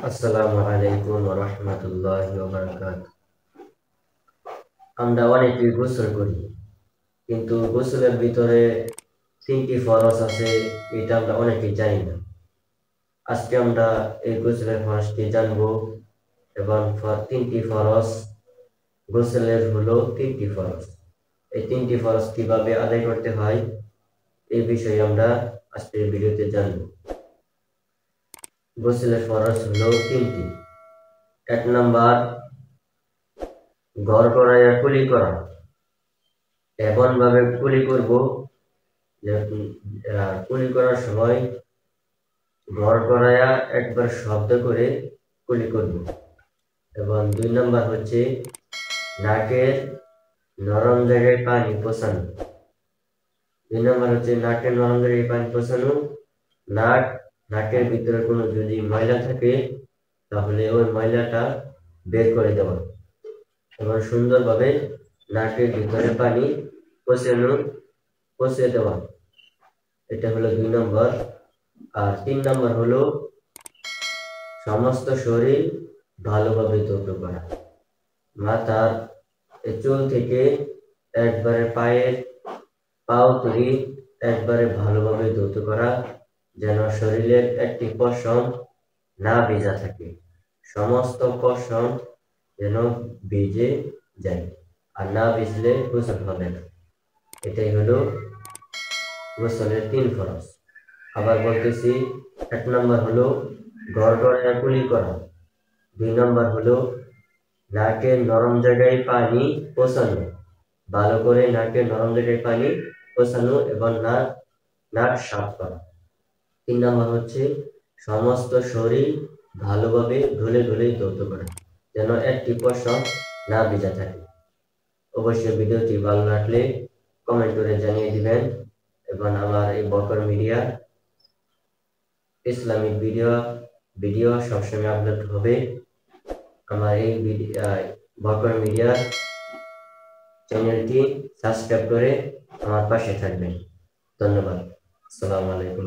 আসসালামু আলাইকুম ওয়া রাহমাতুল্লাহি ওয়া বারাকাতুহু। আমরা অনেকেই গোসল করি, কিন্তু গোসলের ভিতরে তিনটি ফরজ আছে, এটা আমরা অনেকেই জানি না। আজকে আমরা এই গোসলের ফরজটি জানবো এবং তিনটি ফরজ, গোসলের হলো তিনটি ফরজ। এই তিনটি ফরজ কিভাবে আদায় করতে হয় এই বিষয়ে আমরা আজকের ভিডিওতে জানবো। গোসলের ফরজ হলো তিনটি। 1 নাম্বার, গড়গড়াইয়া কুলি করা। এমন ভাবে কুলি করব যে কুলি করার সময় গড়গড়াইয়া একবার শব্দ করে কুলি করব। এবং 2 নাম্বার হচ্ছে নাকের নরম জায়গায় পানি পৌঁছানো। 2 নাম্বার হচ্ছে নাকের নরম জায়গায় পানি পৌঁছানো। নাকের ভিতরে কোনো যদি ময়লা থাকে তাহলে ওই ময়লাটা বের করে দেওয়া এবং সুন্দরভাবে নাকের ভিতরে পানি পৌঁছে দেওয়া। এটা হলো 2 নম্বর। আর 3 নম্বর হলো সমস্ত শরীর ভালোভাবে ধৌত করা। মাথার চুল থেকে একবারে পাও তৈরি একবারে ভালোভাবে ধৌত করা, যেন শরীরের একটি পশম না ভেজা থাকে। সমস্ত পশম যেন ভিজে যায়, আর না ভিজলে গোসল হবে না। এটাই হলো গোসলের 3 ফরজ। আবার বলতেছি, 1 নম্বর হলো গড়গড়াইয়া কুলি করা। 2 নম্বর হলো নাকের নরম জায়গায় পানি পৌঁছানো, ভালো করে নাকের নরম জায়গায় পানি পৌঁছানো এবং নাক সাফ করা। 3 নম্বর হচ্ছে সমস্ত শরীর ভালোভাবে ধুলে ধৌত করা, যেন একটি পশম না ভেজা থাকে। অবশ্যই ভিডিওটি ভালো লাগলে কমেন্ট করে জানিয়ে দিবেন এবং আমার এই বকর মিডিয়া ইসলামিক ভিডিও সবসময় আপলোড হবে। আমার এই বকর মিডিয়া চ্যানেলটি সাবস্ক্রাইব করে আমার পাশে থাকবেন। ধন্যবাদ। আসসালামু আলাইকুম।